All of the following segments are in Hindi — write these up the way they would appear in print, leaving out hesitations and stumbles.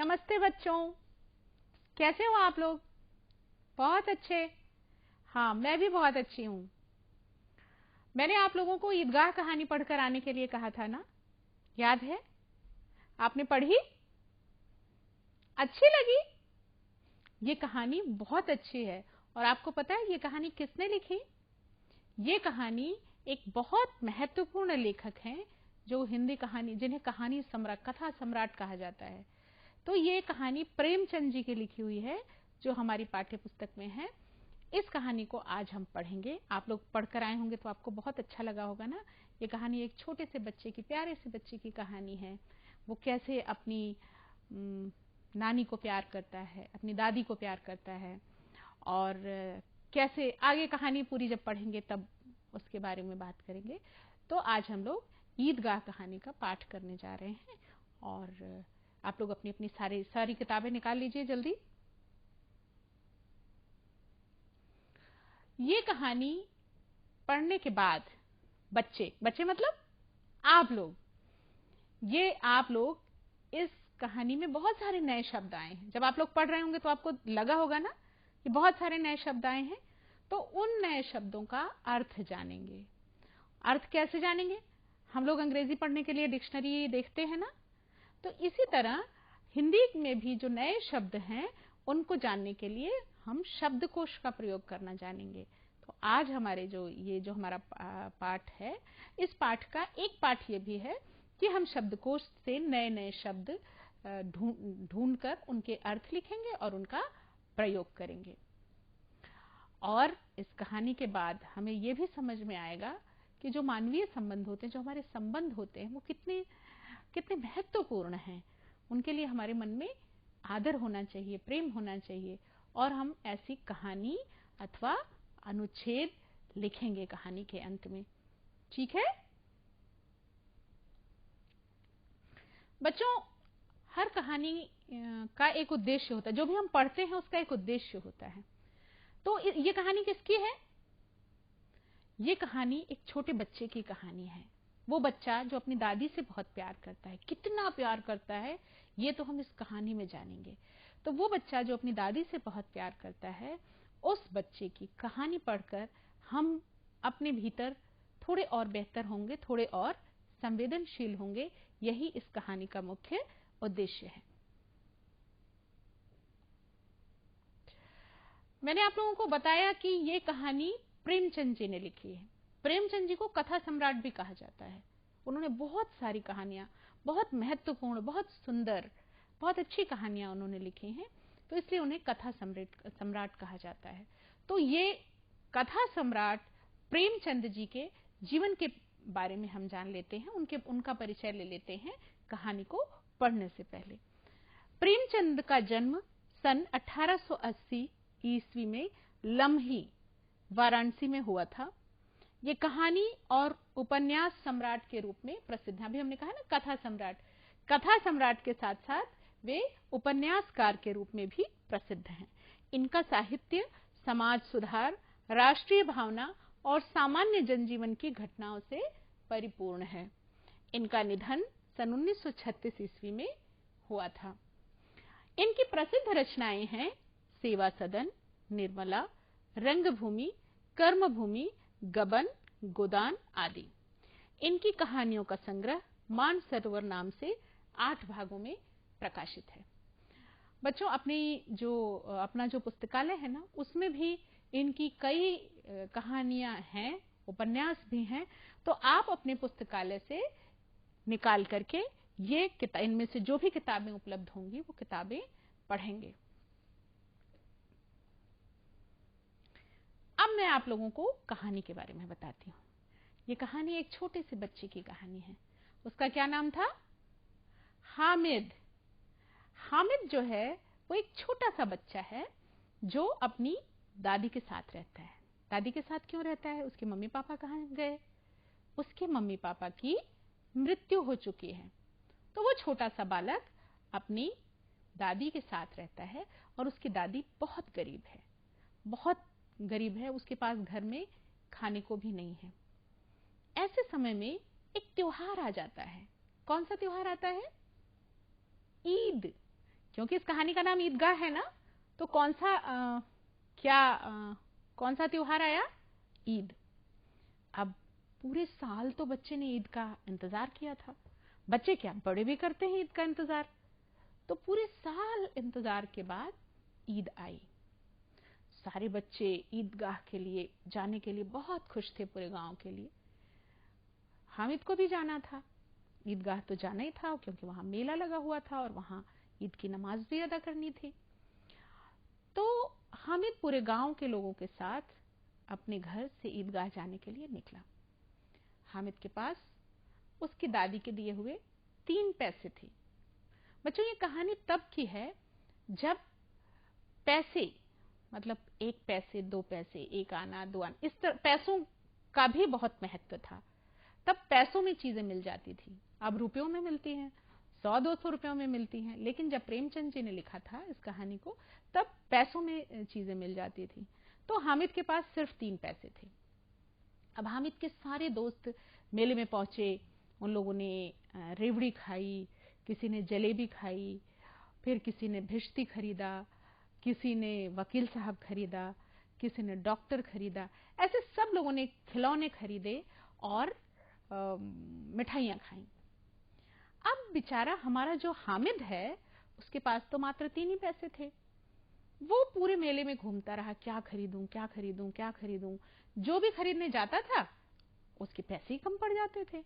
नमस्ते बच्चों, कैसे हो आप लोग? बहुत अच्छे। हाँ, मैं भी बहुत अच्छी हूँ। मैंने आप लोगों को ईदगाह कहानी पढ़कर आने के लिए कहा था ना, याद है? आपने पढ़ी? अच्छी लगी? ये कहानी बहुत अच्छी है। और आपको पता है ये कहानी किसने लिखी? ये कहानी एक बहुत महत्वपूर्ण लेखक हैं जो हिंदी कहानी, जिन्हें कहानी सम्राट, कथा सम्राट कहा जाता है। तो ये कहानी प्रेमचंद जी की लिखी हुई है जो हमारी पाठ्य पुस्तक में है। इस कहानी को आज हम पढ़ेंगे। आप लोग पढ़कर आए होंगे तो आपको बहुत अच्छा लगा होगा ना। ये कहानी एक छोटे से बच्चे की, प्यारे से बच्चे की कहानी है। वो कैसे अपनी नानी को प्यार करता है, अपनी दादी को प्यार करता है, और कैसे आगे कहानी पूरी जब पढ़ेंगे तब उसके बारे में बात करेंगे। तो आज हम लोग ईदगाह कहानी का पाठ करने जा रहे हैं। और आप लोग अपनी अपनी सारी किताबें निकाल लीजिए जल्दी। ये कहानी पढ़ने के बाद बच्चे मतलब आप लोग इस कहानी में बहुत सारे नए शब्द आए हैं। जब आप लोग पढ़ रहे होंगे तो आपको लगा होगा ना कि बहुत सारे नए शब्द आए हैं। तो उन नए शब्दों का अर्थ जानेंगे। अर्थ कैसे जानेंगे? हम लोग अंग्रेजी पढ़ने के लिए डिक्शनरी देखते हैं ना, तो इसी तरह हिंदी में भी जो नए शब्द हैं उनको जानने के लिए हम शब्दकोश का प्रयोग करना जानेंगे। तो आज हमारे जो हमारा पाठ है, इस पाठ का एक पाठ ये भी है कि हम शब्दकोश से नए नए शब्द ढूंढकर उनके अर्थ लिखेंगे और उनका प्रयोग करेंगे। और इस कहानी के बाद हमें ये भी समझ में आएगा कि जो मानवीय संबंध होते हैं, जो हमारे संबंध होते हैं, वो कितने कितने महत्वपूर्ण हैं। उनके लिए हमारे मन में आदर होना चाहिए, प्रेम होना चाहिए, और हम ऐसी कहानी अथवा अनुच्छेद लिखेंगे कहानी के अंत में। ठीक है बच्चों? हर कहानी का एक उद्देश्य होता है। जो भी हम पढ़ते हैं उसका एक उद्देश्य होता है। तो ये कहानी किसकी है? ये कहानी एक छोटे बच्चे की कहानी है। वो बच्चा जो अपनी दादी से बहुत प्यार करता है। कितना प्यार करता है ये तो हम इस कहानी में जानेंगे। तो वो बच्चा जो अपनी दादी से बहुत प्यार करता है, उस बच्चे की कहानी पढ़कर हम अपने भीतर थोड़े और बेहतर होंगे, थोड़े और संवेदनशील होंगे। यही इस कहानी का मुख्य उद्देश्य है। मैंने आप लोगों को बताया कि ये कहानी प्रेमचंद जी ने लिखी है। प्रेमचंद जी को कथा सम्राट भी कहा जाता है। उन्होंने बहुत सारी कहानियां, बहुत महत्वपूर्ण, बहुत सुंदर, बहुत अच्छी कहानियां उन्होंने लिखी हैं। तो इसलिए उन्हें कथा सम्राट कहा जाता है। तो ये कथा सम्राट प्रेमचंद जी के जीवन के बारे में हम जान लेते हैं, उनका परिचय ले लेते हैं कहानी को पढ़ने से पहले। प्रेमचंद का जन्म सन 1880 ईस्वी में लम्ही, वाराणसी में हुआ था। ये कहानी और उपन्यास सम्राट के रूप में प्रसिद्ध है। अभी हमने कहा ना कथा सम्राट के साथ साथ वे उपन्यासकार के रूप में भी प्रसिद्ध हैं। इनका साहित्य समाज सुधार, राष्ट्रीय भावना और सामान्य जनजीवन की घटनाओं से परिपूर्ण है। इनका निधन सन 1936 ईस्वी में हुआ था। इनकी प्रसिद्ध रचनाएं हैं सेवा सदन, निर्मला, रंगभूमि, कर्मभूमि, गबन, गोदान आदि। इनकी कहानियों का संग्रह मानसरोवर नाम से 8 भागों में प्रकाशित है। बच्चों, अपना जो पुस्तकालय है ना, उसमें भी इनकी कई कहानियां हैं, उपन्यास भी हैं। तो आप अपने पुस्तकालय से निकाल करके इनमें से जो भी किताबें उपलब्ध होंगी वो किताबें पढ़ेंगे। अब मैं आप लोगों को कहानी के बारे में बताती हूँ। ये कहानी एक छोटे से बच्चे की कहानी है। उसका क्या नाम था? हामिद। हामिद जो है वो एक छोटा सा बच्चा है जो अपनी दादी के साथ रहता है। दादी के साथ क्यों रहता है? उसके मम्मी पापा कहाँ गए? उसके मम्मी पापा की मृत्यु हो चुकी है। तो वो छोटा सा बालक अपनी दादी के साथ रहता है। और उसकी दादी बहुत गरीब है। उसके पास घर में खाने को भी नहीं है। ऐसे समय में एक त्योहार आ जाता है। कौन सा त्योहार आता है? ईद। क्योंकि इस कहानी का नाम ईदगाह है ना, तो कौन सा त्योहार आया? ईद। अब पूरे साल तो बच्चे ने ईद का इंतजार किया था। बच्चे क्या, बड़े भी करते हैं ईद का इंतजार। तो पूरे साल इंतजार के बाद ईद आई। सारे बच्चे ईदगाह के लिए जाने के लिए बहुत खुश थे, पूरे गांव के लिए। हामिद को भी जाना था, ईदगाह तो जाना ही था, क्योंकि वहां मेला लगा हुआ था और वहां ईद की नमाज भी अदा करनी थी। तो हामिद पूरे गांव के लोगों के साथ अपने घर से ईदगाह जाने के लिए निकला। हामिद के पास उसकी दादी के दिए हुए 3 पैसे थे। बच्चों, ये कहानी तब की है जब पैसे, मतलब 1 पैसे, 2 पैसे, 1 आना, 2 आना, इस तरह पैसों का भी बहुत महत्व था। तब पैसों में चीजें मिल जाती थी। अब रुपयों में मिलती हैं, 100-200 रुपयों में मिलती हैं, लेकिन जब प्रेमचंद जी ने लिखा था इस कहानी को, तब पैसों में चीजें मिल जाती थी। तो हामिद के पास सिर्फ 3 पैसे थे। अब हामिद के सारे दोस्त मेले में पहुंचे। उन लोगों ने रेवड़ी खाई, किसी ने जलेबी खाई, फिर किसी ने भिश्ती खरीदा, किसी ने वकील साहब खरीदा, किसी ने डॉक्टर खरीदा। ऐसे सब लोगों ने खिलौने खरीदे और मिठाइयां खाई। अब बेचारा हमारा जो हामिद है, उसके पास तो मात्र 3 ही पैसे थे। वो पूरे मेले में घूमता रहा, क्या खरीदूं, क्या खरीदूं, क्या खरीदूं। जो भी खरीदने जाता था उसके पैसे ही कम पड़ जाते थे।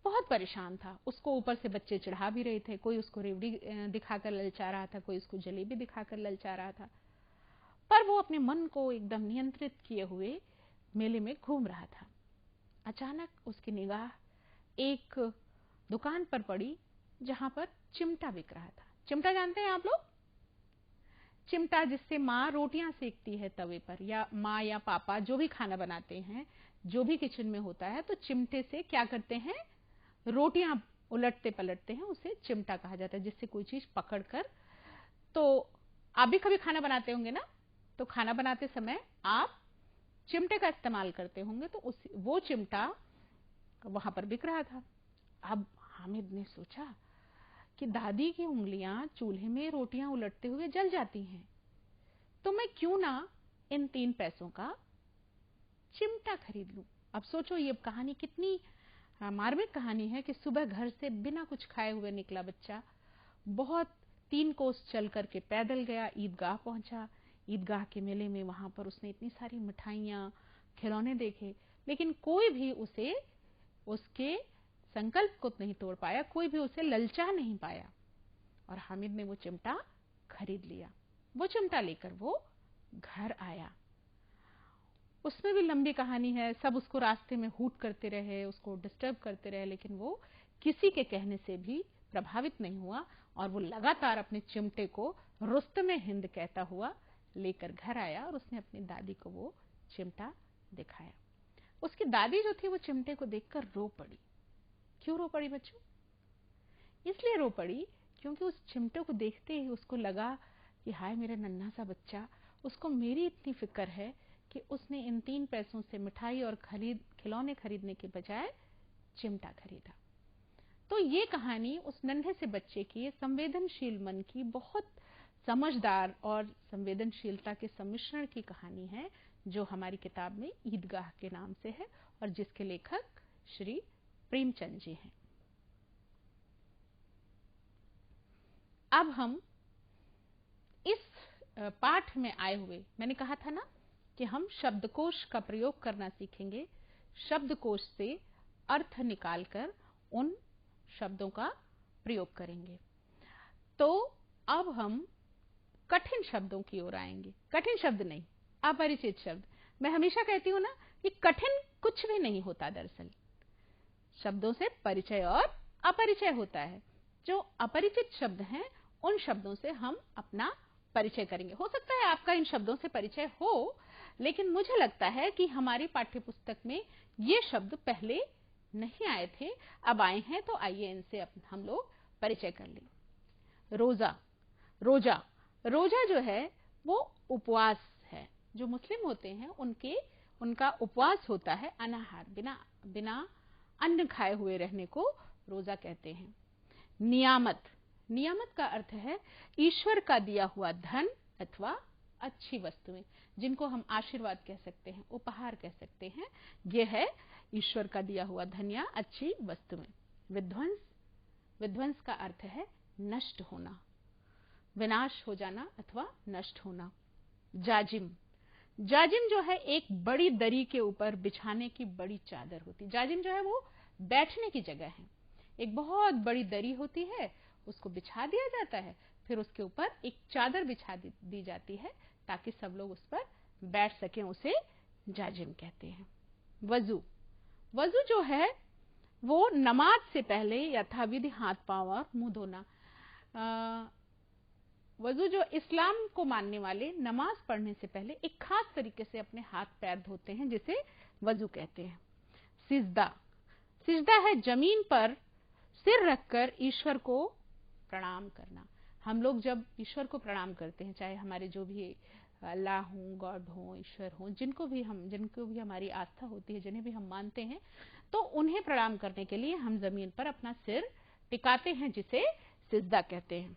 बहुत परेशान था। उसको ऊपर से बच्चे चढ़ा भी रहे थे, कोई उसको रेवड़ी दिखाकर ललचा रहा था, कोई उसको जलेबी दिखाकर ललचा रहा था। पर वो अपने मन को एकदम नियंत्रित किए हुए मेले में घूम रहा था। अचानक उसकी निगाह एक दुकान पर पड़ी जहां पर चिमटा बिक रहा था। चिमटा जानते हैं आप लोग? चिमटा जिससे माँ रोटियां सेकती है तवे पर, या माँ या पापा जो भी खाना बनाते हैं, जो भी किचन में होता है, तो चिमटे से क्या करते हैं, रोटियां उलटते पलटते हैं, उसे चिमटा कहा जाता है। जिससे कोई चीज पकड़कर, तो आप भी कभी खाना बनाते होंगे ना, तो खाना बनाते समय आप चिमटे का इस्तेमाल करते होंगे, तो वो चिमटा वहां पर बिक रहा था। अब हामिद ने सोचा कि दादी की उंगलियां चूल्हे में रोटियां उलटते हुए जल जाती हैं, तो मैं क्यों ना इन 3 पैसों का चिमटा खरीद लूं। अब सोचो ये कहानी कितनी मार्मिक कहानी है कि सुबह घर से बिना कुछ खाए हुए निकला बच्चा, बहुत 3 कोस चल करके पैदल गया, ईदगाह पहुंचा। ईदगाह के मेले में वहां पर उसने इतनी सारी मिठाइयां, खिलौने देखे, लेकिन कोई भी उसे उसके संकल्प को नहीं तोड़ पाया, कोई भी उसे ललचा नहीं पाया। और हामिद ने वो चिमटा खरीद लिया। वो चिमटा लेकर वो घर आया। उसमें भी लंबी कहानी है। सब उसको रास्ते में हूट करते रहे, उसको डिस्टर्ब करते रहे, लेकिन वो किसी के कहने से भी प्रभावित नहीं हुआ और वो लगातार अपने चिमटे को रुस्तमे हिंद कहता हुआ लेकर घर आया और उसने अपनी दादी को वो चिमटा दिखाया। उसकी दादी जो थी वो चिमटे को देखकर रो पड़ी। क्यों रो पड़ी बच्चों? इसलिए रो पड़ी क्योंकि उस चिमटे को देखते ही उसको लगा कि हाय मेरा नन्हा सा बच्चा, उसको मेरी इतनी फिक्र है कि उसने इन 3 पैसों से मिठाई और खिलौने खरीदने के बजाय चिमटा खरीदा। तो ये कहानी उस नन्हे से बच्चे की संवेदनशील मन की, बहुत समझदार और संवेदनशीलता के सम्मिश्रण की कहानी है, जो हमारी किताब में ईदगाह के नाम से है और जिसके लेखक श्री प्रेमचंद जी हैं। अब हम इस पाठ में आए हुए, मैंने कहा था ना कि हम शब्दकोश का प्रयोग करना सीखेंगे। शब्दकोश से अर्थ निकालकर उन शब्दों का प्रयोग करेंगे। तो अब हम कठिन शब्दों की ओर आएंगे। कठिन शब्द नहीं, अपरिचित शब्द। मैं हमेशा कहती हूँ ना कि कठिन कुछ भी नहीं होता। दरअसल शब्दों से परिचय और अपरिचय होता है। जो अपरिचित शब्द हैं, उन शब्दों से हम अपना परिचय करेंगे। हो सकता है आपका इन शब्दों से परिचय हो, लेकिन मुझे लगता है कि हमारी पाठ्यपुस्तक में ये शब्द पहले नहीं आए थे, अब आए हैं, तो आइए इनसे हम लोग परिचय कर लें। रोजा, रोजा, रोजा जो है वो उपवास है। जो मुस्लिम होते हैं उनका उपवास होता है, अनाहार, बिना अन्न खाए हुए रहने को रोजा कहते हैं। नियामत, नियामत का अर्थ है ईश्वर का दिया हुआ धन अथवा अच्छी वस्तुएं, जिनको हम आशीर्वाद कह सकते हैं, उपहार कह सकते हैं। यह है ईश्वर का दिया हुआ धन या अच्छी वस्तुएं। विध्वंस, विध्वंस का अर्थ है नष्ट होना, विनाश हो जाना अथवा नष्ट होना। जाजिम, जाजिम जो है एक बड़ी दरी के ऊपर बिछाने की बड़ी चादर होती है। जाजिम जो है वो बैठने की जगह है। एक बहुत बड़ी दरी होती है, उसको बिछा दिया जाता है, फिर उसके ऊपर एक चादर बिछा दी जाती है ताकि सब लोग उस पर बैठ सकें, उसे जाजिम कहते हैं। वजू, वजू जो है वो नमाज से पहले यथाविधि हाथ पांव और मुंह धोना। वजू जो इस्लाम को मानने वाले नमाज पढ़ने से पहले एक खास तरीके से अपने हाथ पैर धोते हैं, जिसे वजू कहते हैं। सिजदा, सिजदा है जमीन पर सिर रखकर ईश्वर को प्रणाम करना। हम लोग जब ईश्वर को प्रणाम करते हैं, चाहे हमारे जो भी अल्लाह हो, गॉड हो, ईश्वर हो, जिनको भी हमारी आस्था होती है, जिन्हें भी हम मानते हैं, तो उन्हें प्रणाम करने के लिए हम जमीन पर अपना सिर टिकाते हैं, जिसे सिजदा कहते हैं।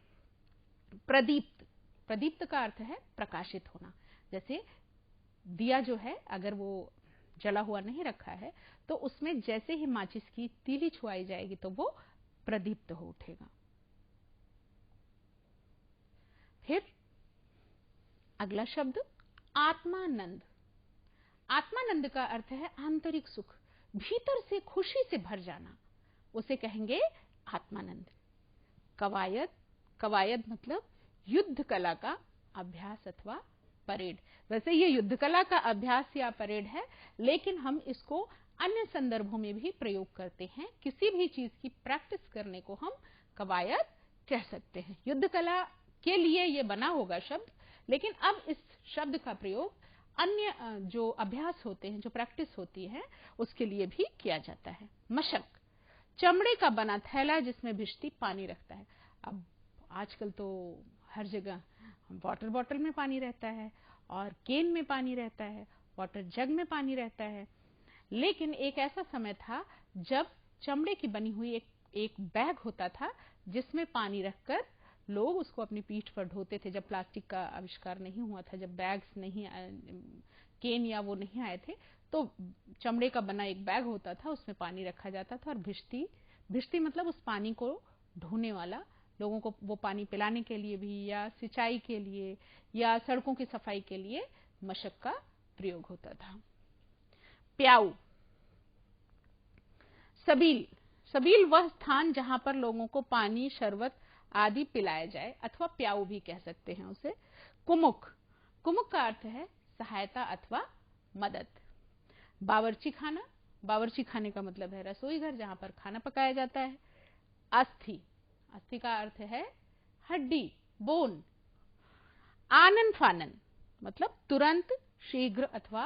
प्रदीप्त, प्रदीप्त का अर्थ है प्रकाशित होना। जैसे दिया जो है अगर वो जला हुआ नहीं रखा है तो उसमें जैसे ही माचिस की तीली छुआई जाएगी तो वो प्रदीप्त हो उठेगा। फिर अगला शब्द आत्मानंद। आत्मानंद का अर्थ है आंतरिक सुख, भीतर से खुशी से भर जाना, उसे कहेंगे आत्मानंद। कवायद, कवायद मतलब युद्ध कला का अभ्यास अथवा परेड। वैसे ये युद्ध कला का अभ्यास या परेड है, लेकिन हम इसको अन्य संदर्भों में भी प्रयोग करते हैं। किसी भी चीज की प्रैक्टिस करने को हम कवायद कह सकते हैं। युद्ध कला के लिए ये बना होगा शब्द, लेकिन अब इस शब्द का प्रयोग अन्य जो अभ्यास होते हैं, जो प्रैक्टिस होती है, उसके लिए भी किया जाता है। मशक, चमड़े का बना थैला जिसमें भिश्ती पानी रखता है। अब आजकल तो हर जगह वाटर बॉटल में पानी रहता है और केन में पानी रहता है, वाटर जग में पानी रहता है, लेकिन एक ऐसा समय था जब चमड़े की बनी हुई एक बैग होता था जिसमें पानी रखकर लोग उसको अपनी पीठ पर ढोते थे। जब प्लास्टिक का आविष्कार नहीं हुआ था, जब बैग्स नहीं, केन या वो नहीं आए थे, तो चमड़े का बना एक बैग होता था, उसमें पानी रखा जाता था और भिश्ती, भिश्ती मतलब उस पानी को ढोने वाला, लोगों को वो पानी पिलाने के लिए भी या सिंचाई के लिए या सड़कों की सफाई के लिए मशक का प्रयोग होता था। प्याऊ, सबील, सबील वह स्थान जहां पर लोगों को पानी, शरबत आदि पिलाया जाए, अथवा प्याऊ भी कह सकते हैं उसे। कुमुक, कुमुक का अर्थ है सहायता अथवा मदद। बावर्ची खाना, बावर्ची खाने का मतलब है रसोई घर जहां पर खाना पकाया जाता है। अस्थि, अस्थि का अर्थ है हड्डी, बोन। आनन फानन मतलब तुरंत, शीघ्र अथवा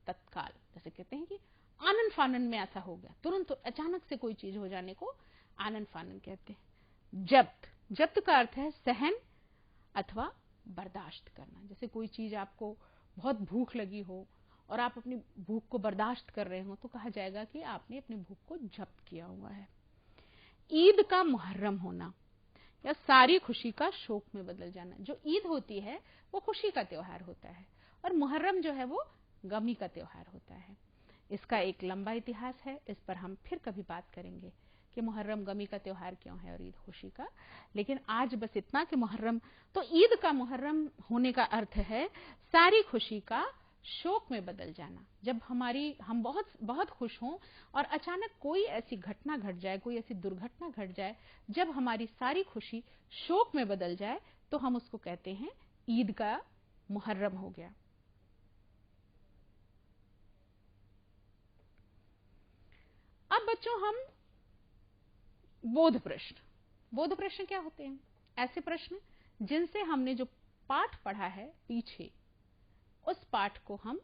तत्काल। जैसे कहते हैं कि आनन फानन में ऐसा हो गया, तुरंत तो अचानक से कोई चीज हो जाने को आनन फानन कहते हैं। जब्त, जब्त का अर्थ है सहन अथवा बर्दाश्त करना। जैसे कोई चीज आपको बहुत भूख लगी हो और आप अपनी भूख को बर्दाश्त कर रहे हो तो कहा जाएगा कि आपने अपनी भूख को जब्त किया हुआ है। ईद का मुहर्रम होना या सारी खुशी का शोक में बदल जाना। जो ईद होती है वो खुशी का त्योहार होता है और मुहर्रम जो है वो गमी का त्योहार होता है। इसका एक लंबा इतिहास है, इस पर हम फिर कभी बात करेंगे कि मुहर्रम गमी का त्योहार क्यों है और ईद खुशी का। लेकिन आज बस इतना कि मुहर्रम, तो ईद का मुहर्रम होने का अर्थ है सारी खुशी का शोक में बदल जाना। जब हम बहुत बहुत खुश हों और अचानक कोई ऐसी घटना घट जाए, कोई ऐसी दुर्घटना घट जाए जब हमारी सारी खुशी शोक में बदल जाए, तो हम उसको कहते हैं ईद का मुहर्रम हो गया। अब बच्चों हम बोध प्रश्न, बोध प्रश्न क्या होते हैं? ऐसे प्रश्न जिनसे हमने जो पाठ पढ़ा है पीछे, उस पाठ को हम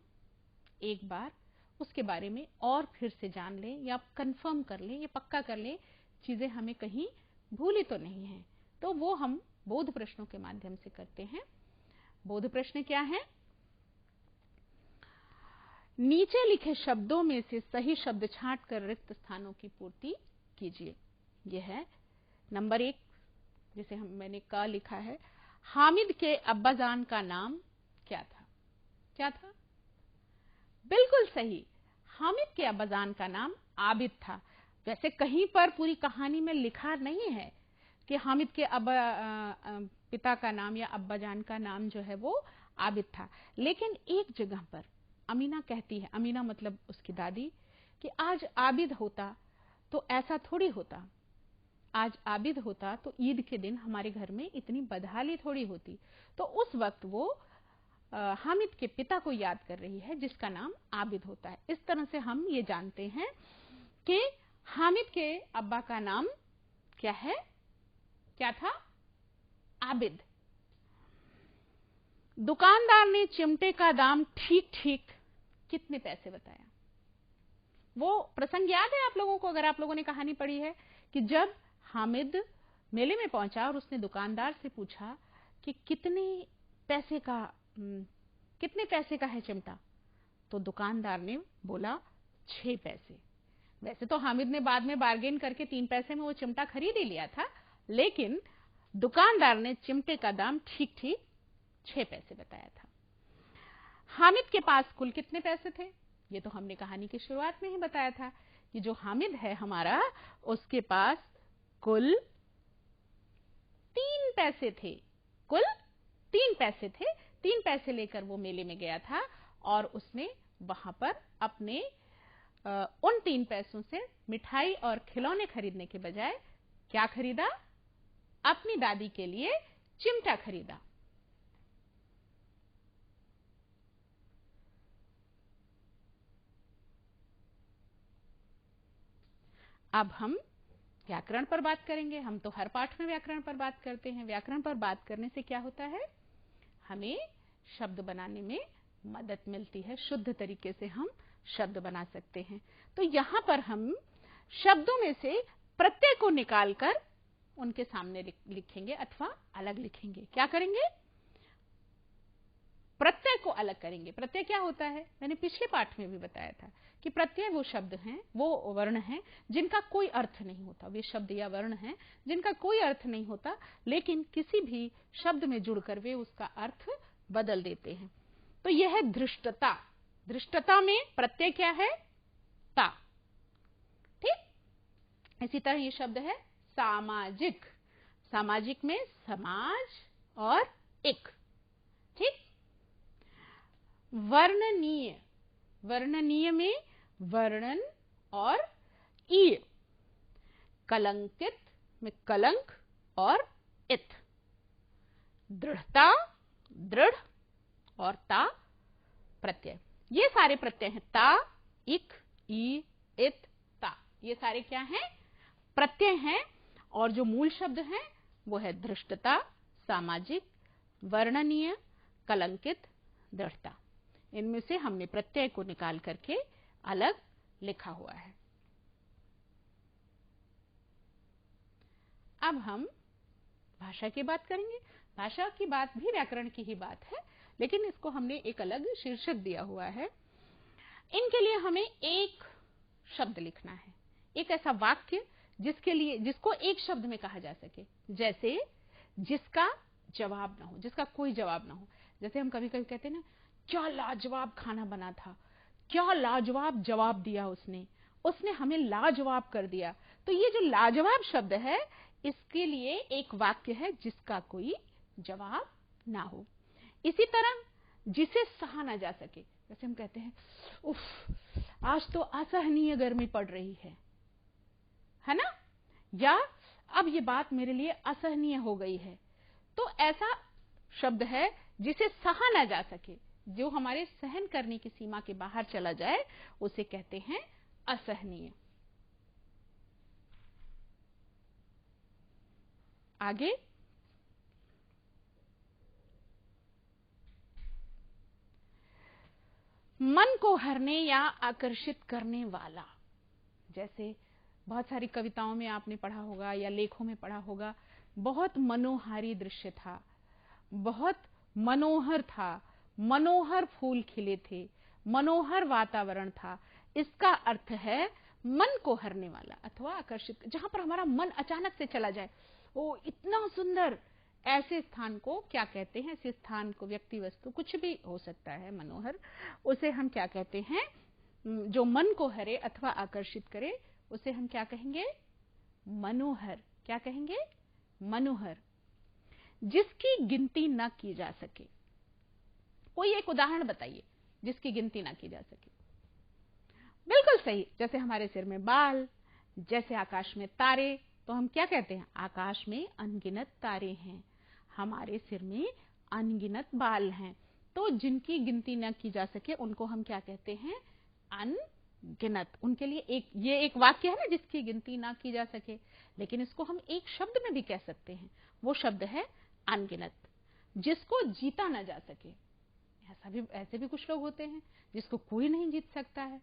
एक बार उसके बारे में और फिर से जान लें या कंफर्म कर लें या पक्का कर लें, चीजें हमें कहीं भूली तो नहीं है, तो वो हम बोध प्रश्नों के माध्यम से करते हैं। बोध प्रश्न क्या है? नीचे लिखे शब्दों में से सही शब्द छांट कर रिक्त स्थानों की पूर्ति कीजिए। यह है नंबर 1 जिसे मैंने क लिखा है, हामिद के अब्बाजान का नाम क्या था? क्या था? बिल्कुल सही, हामिद के अब्बाजान का नाम आबिद था। वैसे कहीं पर पूरी कहानी में लिखा नहीं है कि हामिद के पिता का नाम या अब्बाजान का नाम जो है वो आबिद था, लेकिन एक जगह पर अमीना कहती है, अमीना मतलब उसकी दादी, कि आज आबिद होता तो ऐसा थोड़ी होता, आज आबिद होता तो ईद के दिन हमारे घर में इतनी बदहाली थोड़ी होती। तो उस वक्त वो हामिद के पिता को याद कर रही है जिसका नाम आबिद होता है। इस तरह से हम ये जानते हैं कि हामिद के अब्बा का नाम क्या है? क्या था? आबिद। दुकानदार ने चिमटे का दाम ठीक ठीक कितने पैसे बताया? वो प्रसंग याद है आप लोगों को, अगर आप लोगों ने कहानी पढ़ी है, कि जब हामिद मेले में पहुंचा और उसने दुकानदार से पूछा कि कितने पैसे का है चिमटा, तो दुकानदार ने बोला 6 पैसे। वैसे तो हामिद ने बाद में बार्गेन करके 3 पैसे में वो चिमटा खरीद ही लिया था, लेकिन दुकानदार ने चिमटे का दाम ठीक ठीक 6 पैसे बताया था। हामिद के पास कुल कितने पैसे थे? ये तो हमने कहानी की शुरुआत में ही बताया था कि जो हामिद है हमारा, उसके पास कुल 3 पैसे थे। कुल 3 पैसे थे। 3 पैसे लेकर वो मेले में गया था और उसने वहां पर अपने उन 3 पैसों से मिठाई और खिलौने खरीदने के बजाय क्या खरीदा? अपनी दादी के लिए चिमटा खरीदा। अब हम व्याकरण पर बात करेंगे। हम तो हर पाठ में व्याकरण पर बात करते हैं। व्याकरण पर बात करने से क्या होता है? हमें शब्द बनाने में मदद मिलती है, शुद्ध तरीके से हम शब्द बना सकते हैं। तो यहां पर हम शब्दों में से प्रत्यय को निकालकर उनके सामने लिखेंगे अथवा अलग लिखेंगे। क्या करेंगे? प्रत्यय को अलग करेंगे। प्रत्यय क्या होता है? मैंने पिछले पाठ में भी बताया था कि प्रत्यय वो शब्द हैं, वो वर्ण हैं जिनका कोई अर्थ नहीं होता। वे शब्द या वर्ण हैं जिनका कोई अर्थ नहीं होता, लेकिन किसी भी शब्द में जुड़कर वे उसका अर्थ बदल देते हैं। तो यह है धृष्टता। धृष्टता में प्रत्यय क्या है? ता। ठीक। इसी तरह ये शब्द है सामाजिक। सामाजिक में समाज और एक। ठीक। वर्णनीय। वर्णनीय में वर्णन और ईय। कलंकित में कलंक और इत। दृढ़ता, दृढ़ और ता प्रत्यय। ये सारे प्रत्यय हैं। ता, इक, ई, इत, ता, ये सारे क्या हैं? प्रत्यय हैं। और जो मूल शब्द हैं वो है धृष्टता, सामाजिक, वर्णनीय, कलंकित, दृढ़ता। इनमें से हमने प्रत्यय को निकाल करके अलग लिखा हुआ है। अब हम भाषा की बात करेंगे। भाषा की बात भी व्याकरण की ही बात है, लेकिन इसको हमने एक अलग शीर्षक दिया हुआ है। इनके लिए हमें एक शब्द लिखना है, एक ऐसा वाक्य जिसको एक शब्द में कहा जा सके। जैसे जिसका जवाब ना हो, जिसका कोई जवाब ना हो। जैसे हम कभी कभी कहते हैं ना, क्या लाजवाब खाना बना था, क्या लाजवाब जवाब दिया उसने हमें लाजवाब कर दिया। तो ये जो लाजवाब शब्द है, इसके लिए एक वाक्य है जिसका कोई जवाब ना हो। इसी तरह जिसे सहा ना जा सके। जैसे हम कहते हैं, उफ, आज तो असहनीय गर्मी पड़ रही है ना, या अब ये बात मेरे लिए असहनीय हो गई है। तो ऐसा शब्द है जिसे सहा ना जा सके, जो हमारे सहन करने की सीमा के बाहर चला जाए, उसे कहते हैं असहनीय। आगे मन को हरने या आकर्षित करने वाला। जैसे बहुत सारी कविताओं में आपने पढ़ा होगा या लेखों में पढ़ा होगा, बहुत मनोहारी दृश्य था, बहुत मनोहर था, मनोहर फूल खिले थे, मनोहर वातावरण था। इसका अर्थ है मन को हरने वाला अथवा आकर्षित, जहां पर हमारा मन अचानक से चला जाए, ओ इतना सुंदर, ऐसे स्थान को क्या कहते हैं? ऐसे स्थान को, व्यक्ति, वस्तु, कुछ भी हो सकता है मनोहर, उसे हम क्या कहते हैं? जो मन को हरे अथवा आकर्षित करे, उसे हम क्या कहेंगे? मनोहर। क्या कहेंगे? मनोहर। जिसकी गिनती न की जा सके। कोई एक उदाहरण बताइए जिसकी गिनती ना की जा सके। बिल्कुल सही, जैसे हमारे सिर में बाल, जैसे आकाश में तारे। तो हम क्या कहते हैं? आकाश में अनगिनत तारे हैं, हमारे सिर में अनगिनत बाल हैं। तो जिनकी गिनती न की जा सके उनको हम क्या कहते हैं? अनगिनत। उनके लिए ये एक वाक्य है ना, जिसकी गिनती ना की जा सके, लेकिन इसको हम एक शब्द में भी कह सकते हैं। वो शब्द है अनगिनत। जिसको जीता ना जा सके, ऐसे भी कुछ लोग होते हैं जिसको कोई नहीं जीत सकता है,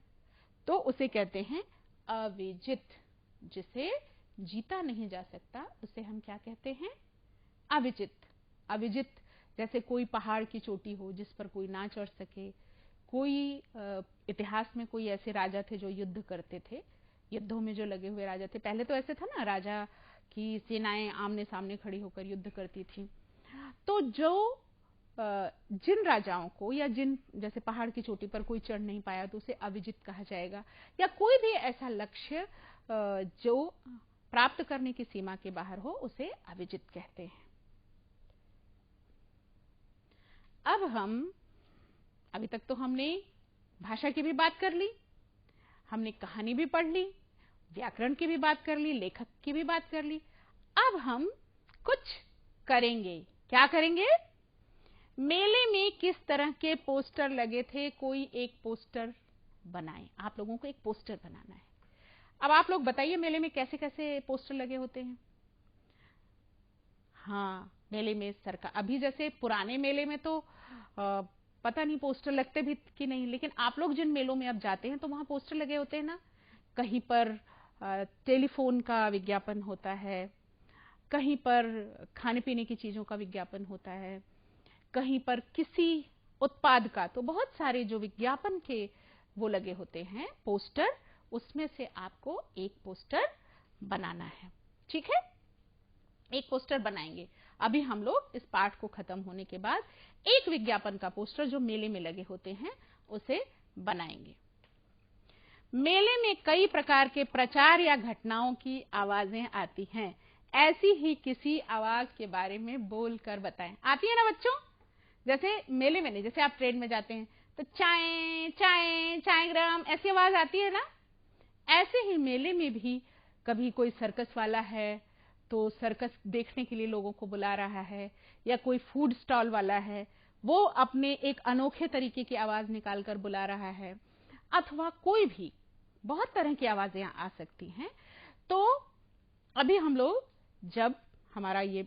तो उसे कहते हैं अविजित। जिसे जीता नहीं जा सकता उसे हम क्या कहते हैं? अविजित। अविजित, जैसे कोई पहाड़ की चोटी हो जिस पर कोई ना चढ़ सके। कोई इतिहास में कोई ऐसे राजा थे जो युद्ध करते थे, युद्धों में जो लगे हुए राजा थे। पहले तो ऐसे था ना, राजा की सेनाएं आमने सामने खड़ी होकर युद्ध करती थी। तो जो जिन राजाओं को, या जिन, जैसे पहाड़ की चोटी पर कोई चढ़ नहीं पाया तो उसे अविजित कहा जाएगा। या कोई भी ऐसा लक्ष्य जो प्राप्त करने की सीमा के बाहर हो, उसे अविजित कहते हैं। अब अभी तक तो हमने भाषा की भी बात कर ली, हमने कहानी भी पढ़ ली, व्याकरण की भी बात कर ली, लेखक की भी बात कर ली। अब हम कुछ करेंगे। क्या करेंगे? मेले में किस तरह के पोस्टर लगे थे, कोई एक पोस्टर बनाएं। आप लोगों को एक पोस्टर बनाना है। अब आप लोग बताइए, मेले में कैसे कैसे पोस्टर लगे होते हैं? हाँ, मेले में सरकार, अभी जैसे पुराने मेले में तो पता नहीं पोस्टर लगते भी कि नहीं, लेकिन आप लोग जिन मेलों में अब जाते हैं तो वहां पोस्टर लगे होते हैं ना। कहीं पर टेलीफोन का विज्ञापन होता है, कहीं पर खाने पीने की चीजों का विज्ञापन होता है, कहीं पर किसी उत्पाद का। तो बहुत सारे जो विज्ञापन के वो लगे होते हैं पोस्टर, उसमें से आपको एक पोस्टर बनाना है। ठीक है, एक पोस्टर बनाएंगे। अभी हम लोग इस पाठ को खत्म होने के बाद एक विज्ञापन का पोस्टर जो मेले में लगे होते हैं उसे बनाएंगे। मेले में कई प्रकार के प्रचार या घटनाओं की आवाजें आती हैं, ऐसी ही किसी आवाज के बारे में बोलकर बताएं। आती है ना बच्चों? जैसे मेले में नहीं, जैसे आप ट्रेन में जाते हैं तो चाय चाय चाय गरम, ऐसी आवाज आती है ना। ऐसे ही मेले में भी कभी कोई सर्कस वाला है तो सर्कस देखने के लिए लोगों को बुला रहा है, या कोई फूड स्टॉल वाला है, वो अपने एक अनोखे तरीके की आवाज निकालकर बुला रहा है, अथवा कोई भी, बहुत तरह की आवाजें आ सकती हैं। तो अभी हम लोग, जब हमारा ये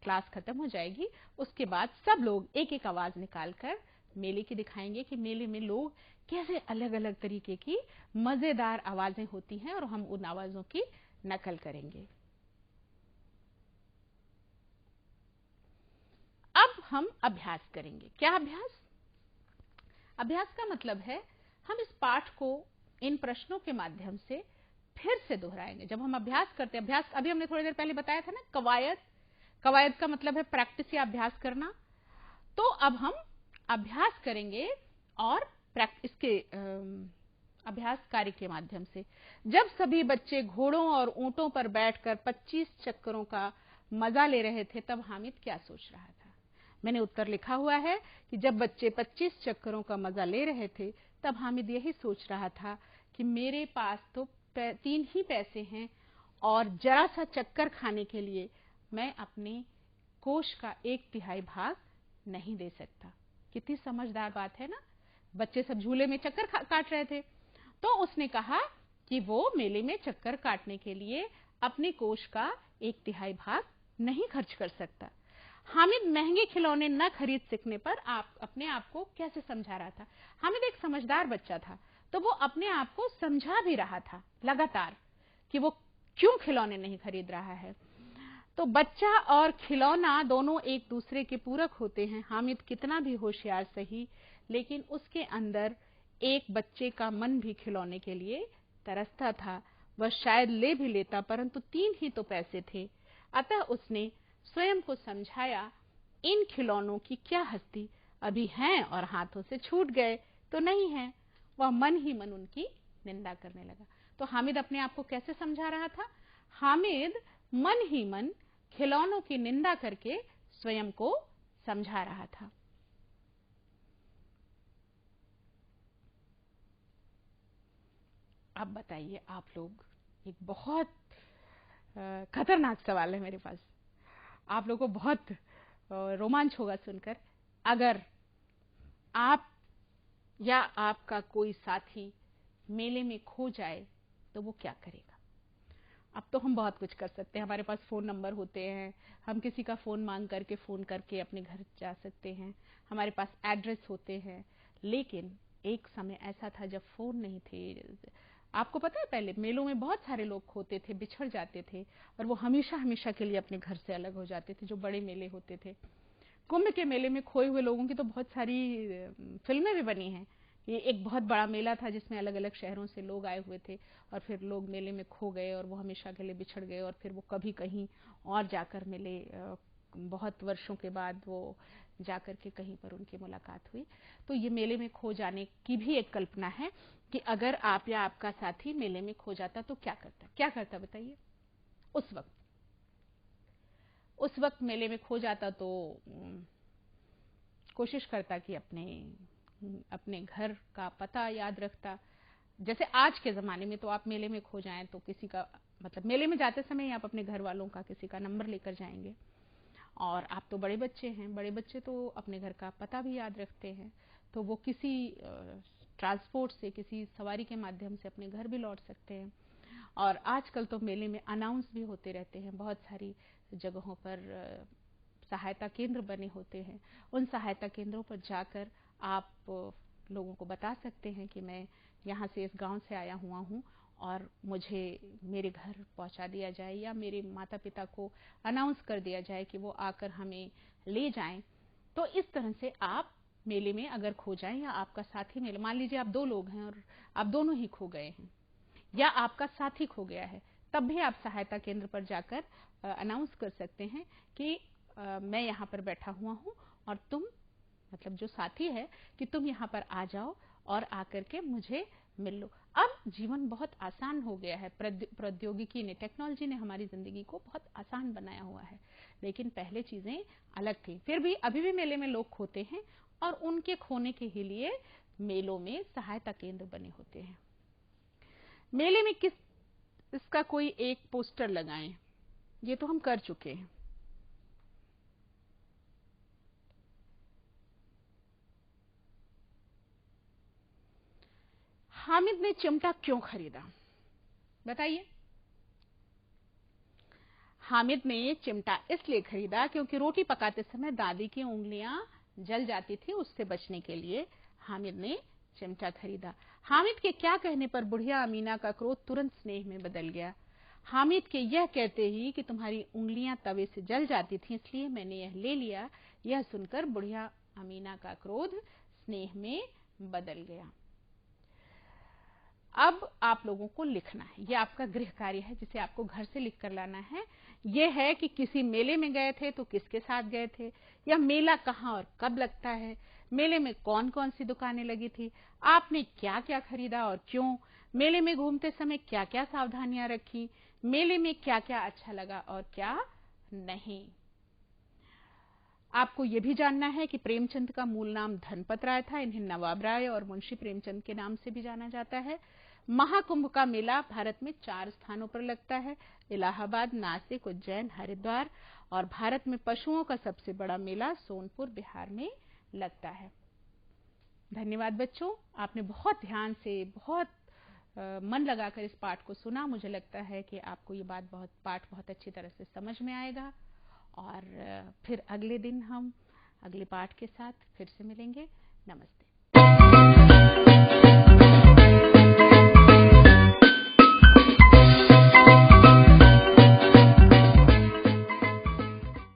क्लास खत्म हो जाएगी, उसके बाद सब लोग एक एक आवाज निकालकर मेले की दिखाएंगे कि मेले में लोग कैसे अलग अलग तरीके की मजेदार आवाजें होती हैं, और हम उन आवाजों की नकल करेंगे। अब हम अभ्यास करेंगे। क्या अभ्यास? अभ्यास का मतलब है हम इस पाठ को इन प्रश्नों के माध्यम से फिर से दोहराएंगे। जब हम अभ्यास करते हैं, अभ्यास अभी हमने थोड़ी देर पहले बताया था ना, कवायद। कवायद का मतलब है प्रैक्टिस या अभ्यास करना। तो अब हम अभ्यास करेंगे, और इसके अभ्यास कार्य के माध्यम से। जब सभी बच्चे घोड़ों और ऊंटों पर बैठकर 25 चक्करों का मजा ले रहे थे, तब हामिद क्या सोच रहा था? मैंने उत्तर लिखा हुआ है कि जब बच्चे 25 चक्करों का मजा ले रहे थे, तब हामिद यही सोच रहा था कि मेरे पास तो 3 ही पैसे हैं, और जरा सा चक्कर खाने के लिए मैं अपने कोष का 1/3 भाग नहीं दे सकता। कितनी समझदार बात है ना। बच्चे सब झूले में चक्कर काट रहे थे, तो उसने कहा कि वो मेले में चक्कर काटने के लिए अपने कोष का 1/3 भाग नहीं खर्च कर सकता। हामिद महंगे खिलौने न खरीद सकने पर अपने आप को कैसे समझा रहा था? हामिद एक समझदार बच्चा था, तो वो अपने आप को समझा भी रहा था लगातार कि वो क्यों खिलौने नहीं खरीद रहा है। तो बच्चा और खिलौना दोनों एक दूसरे के पूरक होते हैं। हामिद कितना भी होशियार सही, लेकिन उसके अंदर एक बच्चे का मन भी खिलौने के लिए तरसता था। वह शायद ले भी लेता, परंतु 3 ही तो पैसे थे। अतः उसने स्वयं को समझाया, इन खिलौनों की क्या हस्ती, अभी हैं और हाथों से छूट गए तो नहीं है। वह मन ही मन उनकी निंदा करने लगा। तो हामिद अपने आप को कैसे समझा रहा था? हामिद मन ही मन खिलौनों की निंदा करके स्वयं को समझा रहा था। अब बताइए आप लोग, एक बहुत खतरनाक सवाल है मेरे पास, आप लोगों को बहुत रोमांच होगा सुनकर। अगर आप या आपका कोई साथी मेले में खो जाए तो वो क्या करेगा? अब तो हम बहुत कुछ कर सकते हैं, हमारे पास फोन नंबर होते हैं, हम किसी का फोन मांग करके फोन करके अपने घर जा सकते हैं, हमारे पास एड्रेस होते हैं। लेकिन एक समय ऐसा था जब फोन नहीं थे। आपको पता है पहले मेलों में बहुत सारे लोग खोते थे, बिछड़ जाते थे और वो हमेशा हमेशा के लिए अपने घर से अलग हो जाते थे, जो बड़े मेले होते थे। कुंभ के मेले में खोए हुए लोगों की तो बहुत सारी फिल्में भी बनी हैं। ये एक बहुत बड़ा मेला था जिसमें अलग अलग शहरों से लोग आए हुए थे और फिर लोग मेले में खो गए और वो हमेशा के लिए बिछड़ गए और फिर वो कभी कहीं और जाकर मिले। बहुत वर्षों के बाद वो जाकर के कहीं पर उनकी मुलाकात हुई। तो ये मेले में खो जाने की भी एक कल्पना है कि अगर आप या आपका साथी मेले में खो जाता तो क्या करता बताइए? उस वक्त मेले में खो जाता तो कोशिश करता कि अपने घर का पता याद रखता। जैसे आज के जमाने में तो आप मेले में खो जाएं तो किसी का मतलब मेले में जाते समय आप अपने घर वालों का किसी का नंबर लेकर जाएंगे। और आप तो बड़े बच्चे हैं, बड़े बच्चे तो अपने घर का पता भी याद रखते हैं, तो वो किसी ट्रांसपोर्ट से, किसी सवारी के माध्यम से अपने घर भी लौट सकते हैं। और आजकल तो मेले में अनाउंस भी होते रहते हैं, बहुत सारी जगहों पर सहायता केंद्र बने होते हैं। उन सहायता केंद्रों पर जाकर आप लोगों को बता सकते हैं कि मैं यहाँ से इस गांव से आया हुआ हूँ और मुझे मेरे घर पहुंचा दिया जाए, या मेरे माता पिता को अनाउंस कर दिया जाए कि वो आकर हमें ले जाएं। तो इस तरह से आप मेले में अगर खो जाएं या आपका साथी मेले, मान लीजिए आप 2 लोग हैं और आप दोनों ही खो गए हैं या आपका साथी खो गया है, तब भी आप सहायता केंद्र पर जाकर अनाउंस कर सकते हैं कि मैं यहाँ पर बैठा हुआ हूँ और तुम, मतलब जो साथी है, कि तुम यहाँ पर आ जाओ और आकर के मुझे मिल लो। अब जीवन बहुत आसान हो गया है, प्रौद्योगिकी ने, टेक्नोलॉजी ने हमारी जिंदगी को बहुत आसान बनाया हुआ है। लेकिन पहले चीजें अलग थी। फिर भी अभी भी मेले में लोग खोते हैं और उनके खोने के ही लिए मेलों में सहायता केंद्र बने होते हैं। मेले में इसका कोई एक पोस्टर लगाएं, ये तो हम कर चुके हैं। हामिद ने चिमटा क्यों खरीदा बताइए? हामिद ने चिमटा इसलिए खरीदा क्योंकि रोटी पकाते समय दादी की उंगलियां जल जाती थी, उससे बचने के लिए हामिद ने चिमटा खरीदा। हामिद के क्या कहने पर बुढ़िया अमीना का क्रोध तुरंत स्नेह में बदल गया। हामिद के यह कहते ही कि तुम्हारी उंगलियां तवे से जल जाती थी इसलिए मैंने यह ले लिया, यह सुनकर बुढ़िया अमीना का क्रोध स्नेह में बदल गया। अब आप लोगों को लिखना है, ये आपका गृह कार्य है जिसे आपको घर से लिख कर लाना है। ये है कि किसी मेले में गए थे तो किसके साथ गए थे, या मेला कहाँ और कब लगता है, मेले में कौन कौन सी दुकानें लगी थी, आपने क्या क्या खरीदा और क्यों, मेले में घूमते समय क्या क्या सावधानियां रखी, मेले में क्या क्या अच्छा लगा और क्या नहीं। आपको यह भी जानना है कि प्रेमचंद का मूल नाम धनपत राय था, इन्हें नवाब राय और मुंशी प्रेमचंद के नाम से भी जाना जाता है। महाकुंभ का मेला भारत में 4 स्थानों पर लगता है, इलाहाबाद, नासिक, उज्जैन, हरिद्वार। और भारत में पशुओं का सबसे बड़ा मेला सोनपुर, बिहार में लगता है। धन्यवाद बच्चों, आपने बहुत ध्यान से, बहुत मन लगाकर इस पाठ को सुना। मुझे लगता है कि आपको ये पाठ बहुत अच्छी तरह से समझ में आएगा। और फिर अगले दिन हम अगले पाठ के साथ फिर से मिलेंगे। नमस्ते।